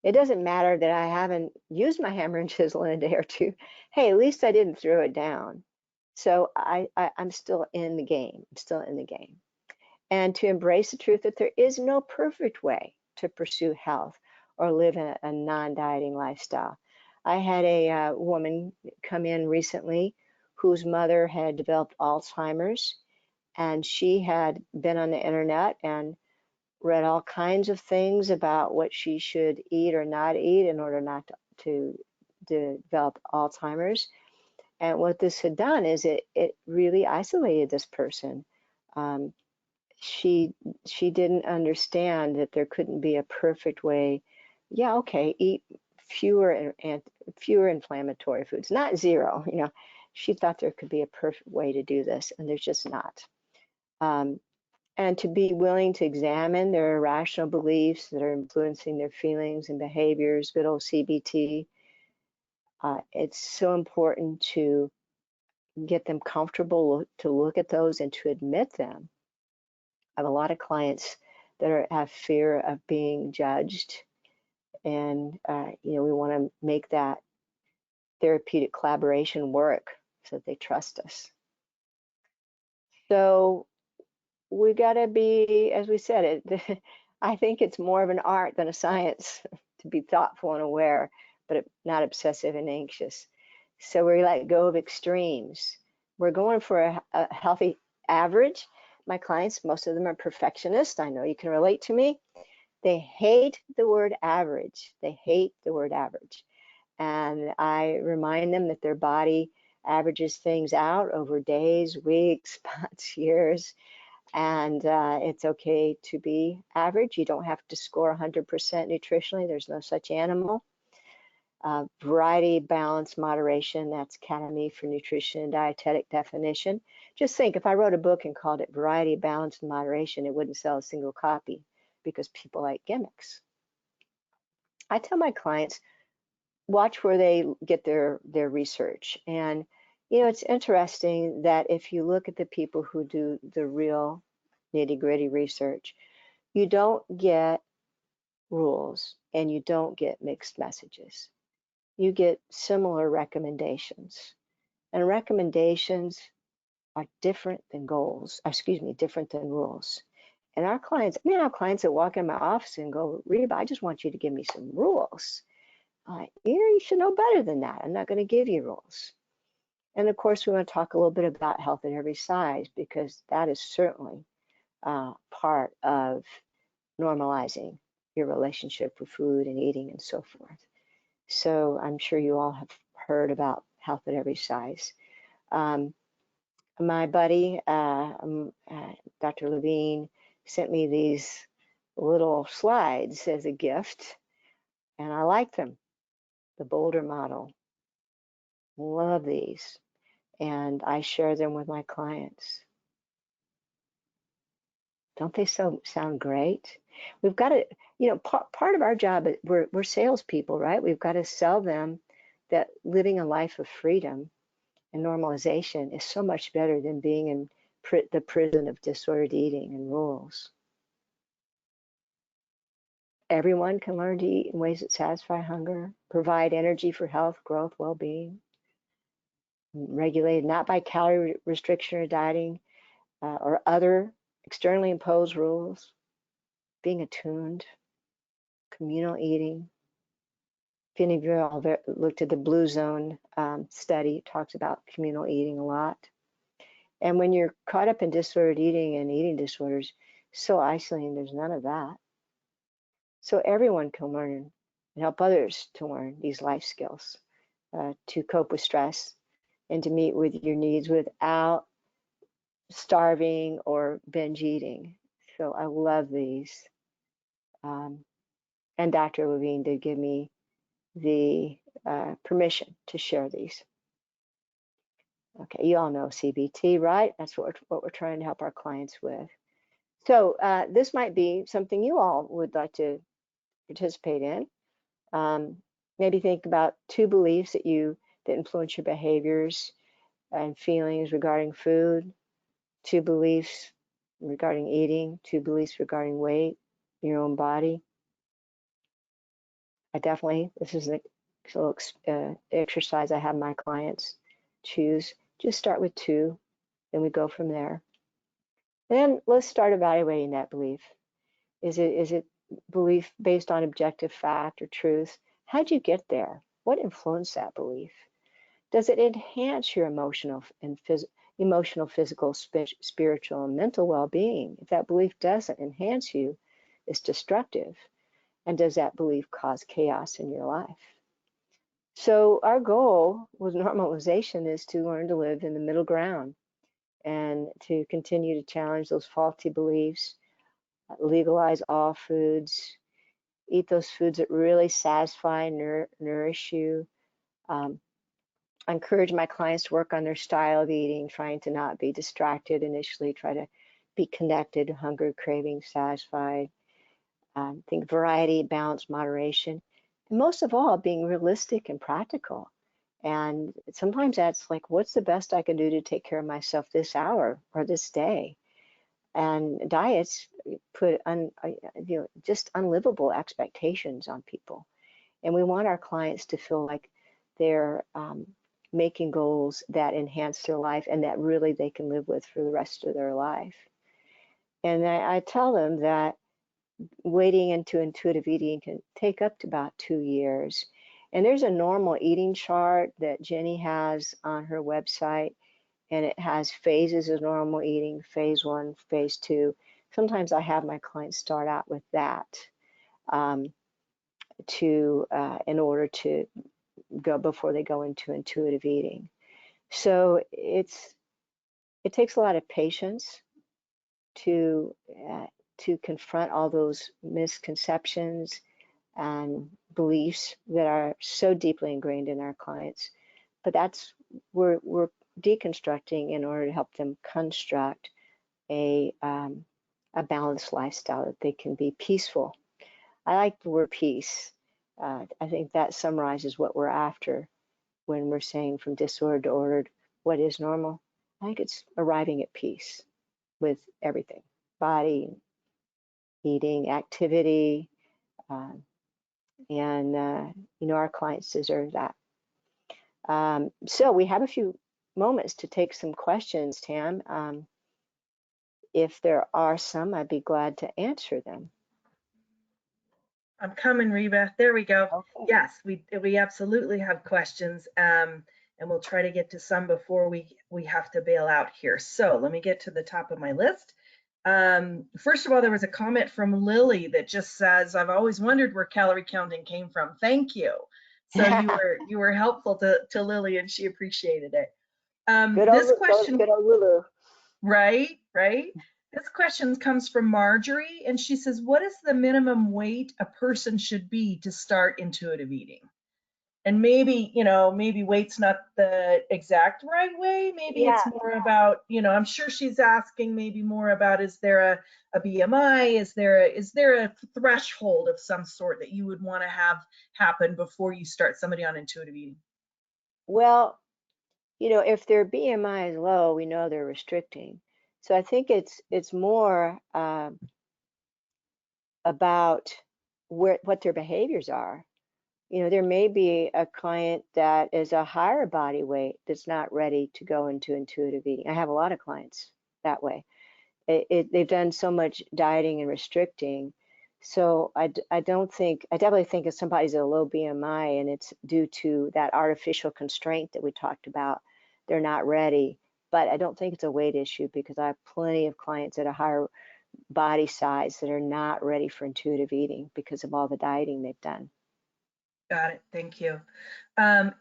It doesn't matter that I haven't used my hammer and chisel in a day or two. Hey, at least I didn't throw it down. So I'm still in the game. I'm still in the game. And to embrace the truth that there is no perfect way to pursue health or live a non-dieting lifestyle. I had a woman come in recently whose mother had developed Alzheimer's, and she had been on the internet and read all kinds of things about what she should eat or not eat in order not to develop Alzheimer's. And what this had done is it really isolated this person. Um, she didn't understand that there couldn't be a perfect way. Yeah, okay, eat fewer and fewer inflammatory foods, not zero. She thought there could be a perfect way to do this, and there's just not. And to be willing to examine their irrational beliefs that are influencing their feelings and behaviors, good old CBT. It's so important to get them comfortable to look at those and to admit them. I have a lot of clients that have fear of being judged, and we want to make that therapeutic collaboration work so that they trust us. So we got to be, as we said, I think it's more of an art than a science to be thoughtful and aware, but not obsessive and anxious. So we let go of extremes. We're going for a healthy average. My clients, most of them are perfectionists. I know you can relate to me. They hate the word average. They hate the word average. And I remind them that their body averages things out over days, weeks, months, years. And it's okay to be average. You don't have to score 100% nutritionally. There's no such animal. Variety, balance, moderation, that's Academy for Nutrition and Dietetic definition. Just think, if I wrote a book and called it Variety, Balance, and Moderation, it wouldn't sell a single copy because people like gimmicks. I tell my clients, watch where they get their research. And, it's interesting that if you look at the people who do the real nitty-gritty research, you don't get rules and you don't get mixed messages. You get similar recommendations. And recommendations are different than goals, different than rules. And our clients, I have clients that walk in my office and go, Reba, I just want you to give me some rules. You should know better than that. I'm not going to give you rules. And of course, we want to talk a little bit about health at every size, because that is certainly part of normalizing your relationship with food and eating and so forth. So I'm sure you all have heard about health at every size. My buddy, Dr. Levine, sent me these little slides as a gift, and I like them. The Boulder model. Love these. And I share them with my clients. Don't they sound great? We've got to, part of our job, we're salespeople, right? We've got to sell them that living a life of freedom and normalization is so much better than being in the prison of disordered eating and rules. Everyone can learn to eat in ways that satisfy hunger, provide energy for health, growth, well-being, regulated not by calorie restriction or dieting or other externally imposed rules, being attuned, communal eating. If any of you all looked at the Blue Zone study, it talks about communal eating a lot. And when you're caught up in disordered eating and eating disorders, so isolating, there's none of that. So everyone can learn and help others to learn these life skills to cope with stress and to meet with your needs without starving or binge eating. So I love these. And Dr. Levine did give me the permission to share these. Okay, you all know CBT, right? That's what we're trying to help our clients with. So this might be something you all would like to participate in. Maybe think about 2 beliefs that influence your behaviors and feelings regarding food, 2 beliefs regarding eating, 2 beliefs regarding weight, your own body. This is a little exercise I have my clients choose. Just start with 2, then we go from there. Then let's start evaluating that belief. Is it belief based on objective fact or truth? How'd you get there? What influenced that belief? Does it enhance your emotional, physical, spiritual, and mental well-being? If that belief doesn't enhance you, it's destructive. And does that belief cause chaos in your life? So our goal with normalization is to learn to live in the middle ground and to continue to challenge those faulty beliefs, legalize all foods, eat those foods that really satisfy, nourish you. I encourage my clients to work on their style of eating, trying to not be distracted initially, try to be connected, hunger, craving, satisfied. Think variety, balance, moderation, and most of all, being realistic and practical. And sometimes that's like, what's the best I can do to take care of myself this hour or this day? And diets put just unlivable expectations on people. And we want our clients to feel like they're making goals that enhance their life and that really they can live with for the rest of their life. And I tell them that wading into intuitive eating can take up to about 2 years. And there's a normal eating chart that Jenny has on her website, and it has phases of normal eating, phase 1, phase 2. Sometimes I have my clients start out with that in order to go before they go into intuitive eating. So it takes a lot of patience to confront all those misconceptions and beliefs that are so deeply ingrained in our clients. But we're deconstructing in order to help them construct a balanced lifestyle that they can be peaceful. I like the word peace. I think that summarizes what we're after when we're saying from disordered to ordered, what is normal? I think it's arriving at peace with everything, body, eating, activity, and our clients deserve that. So we have a few moments to take some questions, Tam. If there are some, I'd be glad to answer them. I'm coming, Reba. There we go. Okay. Yes, we absolutely have questions, and we'll try to get to some before we have to bail out here. So let me get to the top of my list. First of all, there was a comment from Lily that just says, "I've always wondered where calorie counting came from. Thank you." So you were helpful to Lily, and she appreciated it. Good old Lulu. Right. This question comes from Marjorie, and she says, "What is the minimum weight a person should be to start intuitive eating?" and maybe, maybe weight's not the exact right way. Maybe Yeah. it's more about, I'm sure she's asking maybe more about, is there a BMI? Is there a threshold of some sort that you would want to have happen before you start somebody on intuitive eating? Well, if their BMI is low, we know they're restricting. So I think it's more about what their behaviors are. There may be a client that is a higher body weight that's not ready to go into intuitive eating. I have a lot of clients that way. They've done so much dieting and restricting. So I definitely think if somebody's at a low BMI and it's due to that artificial constraint that we talked about, they're not ready. But I don't think it's a weight issue because I have plenty of clients at a higher body size that are not ready for intuitive eating because of all the dieting they've done. Got it. Thank you.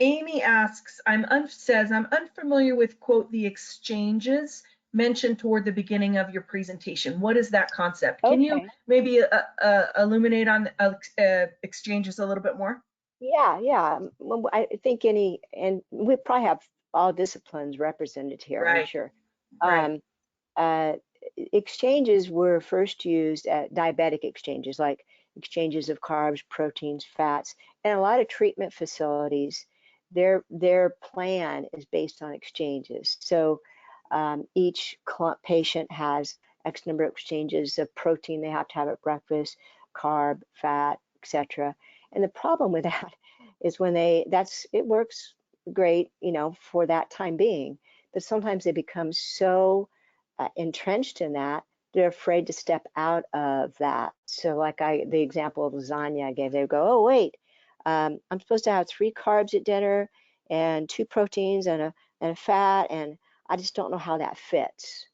Amy asks, says, I'm unfamiliar with, quote, the exchanges mentioned toward the beginning of your presentation. What is that concept? Can you Okay. maybe illuminate on exchanges a little bit more? Yeah. Well, I think and we probably have all disciplines represented here, I'm Right, sure. right, Um, uh, Exchanges were first used at diabetic exchanges, like exchanges of carbs, proteins, fats, and a lot of treatment facilities. Their plan is based on exchanges. So each patient has X number of exchanges of protein they have to have at breakfast, carb, fat, etc. And the problem with that is when it works great, for that time being, but sometimes they become so entrenched in that, they're afraid to step out of that. So like the example of lasagna I gave, they go, oh, wait, I'm supposed to have 3 carbs at dinner and 2 proteins and a fat, and I just don't know how that fits.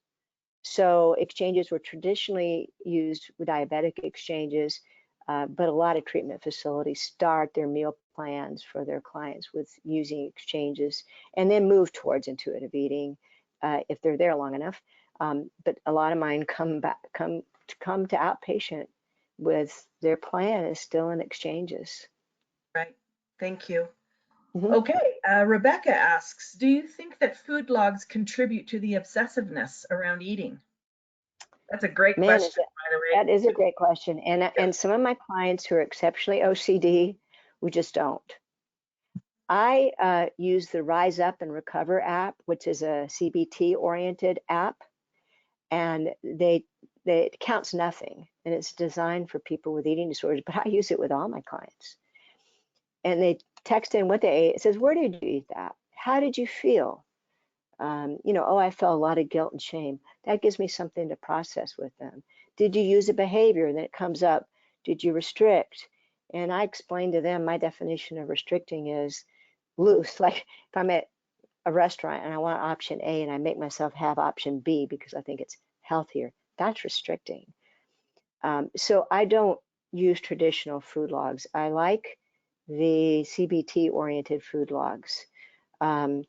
So exchanges were traditionally used with diabetic exchanges, but a lot of treatment facilities start their meal plans for their clients with using exchanges and then move towards intuitive eating if they're there long enough. But a lot of mine come to outpatient with their plan is still in exchanges. right. Thank you. Mhm. Okay, Rebecca asks, do you think that food logs contribute to the obsessiveness around eating? That's a great Man, question, by the way. that is a great question. And some of my clients who are exceptionally OCD, we just don't. I use the Rise Up and Recover app, which is a CBT oriented app, and it counts nothing, and it's designed for people with eating disorders. But I use it with all my clients, and they text in what they ate. It says, "Where did you eat that? How did you feel? Oh, I felt a lot of guilt and shame." That gives me something to process with them. Did you use a behavior? And then it comes up, did you restrict? And I explain to them my definition of restricting is loose. Like if I'm at a restaurant and I want option A and I make myself have option B because I think it's healthier, that's restricting. So I don't use traditional food logs. I like the CBT oriented food logs. Um,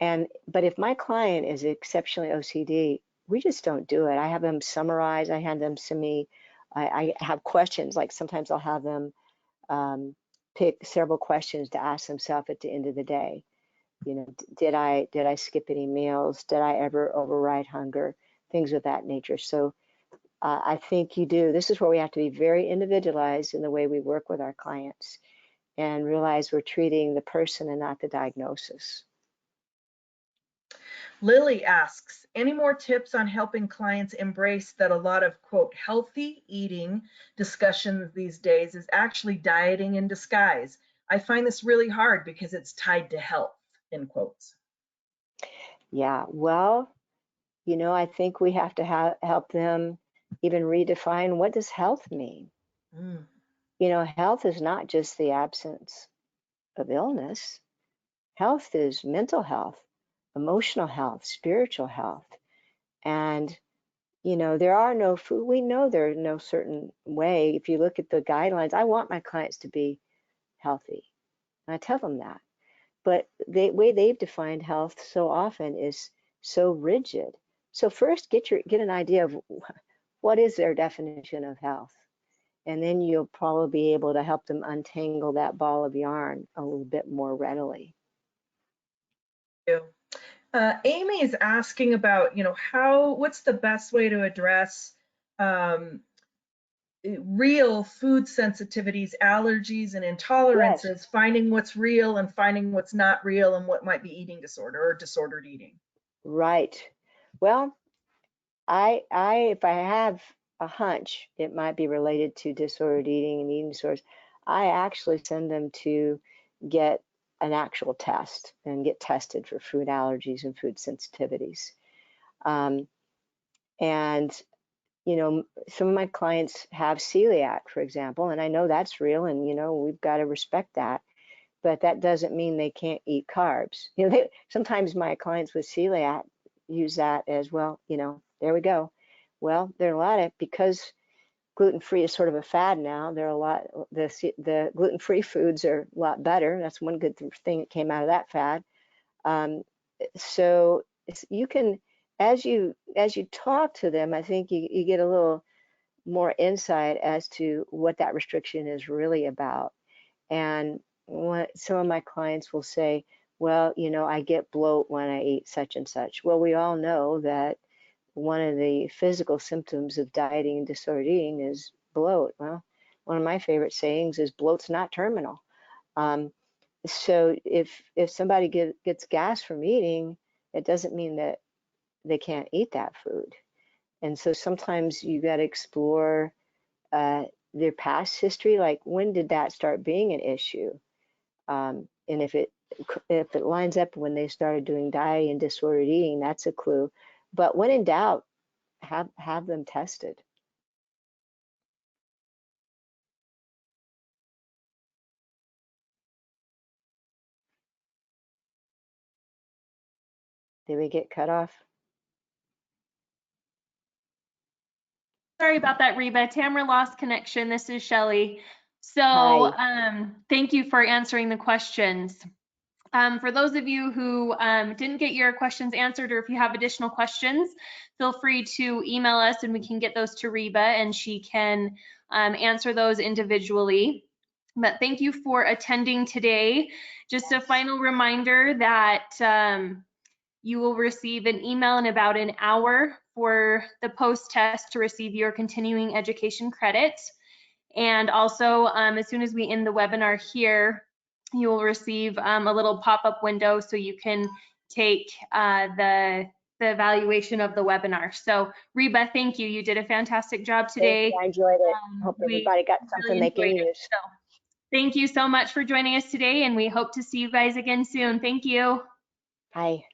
but if my client is exceptionally OCD, we just don't do it. I have them summarize. I hand them to me. I have questions. Like sometimes I'll have them pick several questions to ask themselves at the end of the day. Did I skip any meals? Did I ever override hunger? Things of that nature. So I think you do. This is where we have to be very individualized in the way we work with our clients and realize we're treating the person and not the diagnosis. Lily asks, any more tips on helping clients embrace that a lot of, quote, healthy eating discussions these days is actually dieting in disguise? I find this really hard because it's tied to health, in quotes. Yeah, well, I think we have to help them even redefine what does health mean. Mm, Health is not just the absence of illness. Health is mental health, emotional health, spiritual health. And, there are no food. We know there's no certain way. If you look at the guidelines, I want my clients to be healthy. And I tell them that. But the way they've defined health so often is so rigid. So first get an idea of what is their definition of health, and then you'll probably be able to help them untangle that ball of yarn a little bit more readily. Amy is asking about, what's the best way to address um, real food sensitivities, allergies, and Yes, intolerances, finding what's real and finding what's not real and what might be eating disorder or disordered eating. right. Well, if I have a hunch it might be related to disordered eating and eating disorders, I actually send them to get an actual test and get tested for food allergies and food sensitivities. Um, and some of my clients have celiac, for example, and I know that's real, and we've got to respect that. But that doesn't mean they can't eat carbs. Sometimes my clients with celiac use that as well. There we go. Well, there are a lot of, because gluten-free is sort of a fad now. There are a lot, the gluten-free foods are a lot better. That's one good thing that came out of that fad. So you can, as you talk to them, I think you get a little more insight as to what that restriction is really about. And some of my clients will say, well, I get bloat when I eat such and such. Well, we all know that one of the physical symptoms of dieting and disordered eating is bloat. Well, one of my favorite sayings is bloat's not terminal. So if somebody gets gas from eating, it doesn't mean that they can't eat that food. And so sometimes you got to explore their past history, like when did that start being an issue? And if it lines up when they started doing dieting and disordered eating, that's a clue. But when in doubt, have them tested. Did we get cut off? Sorry about that, Reba. Tamara lost connection. This is Shelly. So thank you for answering the questions. For those of you who didn't get your questions answered, or if you have additional questions, feel free to email us and we can get those to Reba and she can answer those individually. But thank you for attending today. Just a final reminder that you will receive an email in about an hour for the post-test to receive your continuing education credit. And also, as soon as we end the webinar here, you will receive a little pop-up window so you can take the evaluation of the webinar. So Reba, thank you. You did a fantastic job today. I enjoyed it. Hope everybody got something they can use. So thank you so much for joining us today, and we hope to see you guys again soon. Thank you. Bye.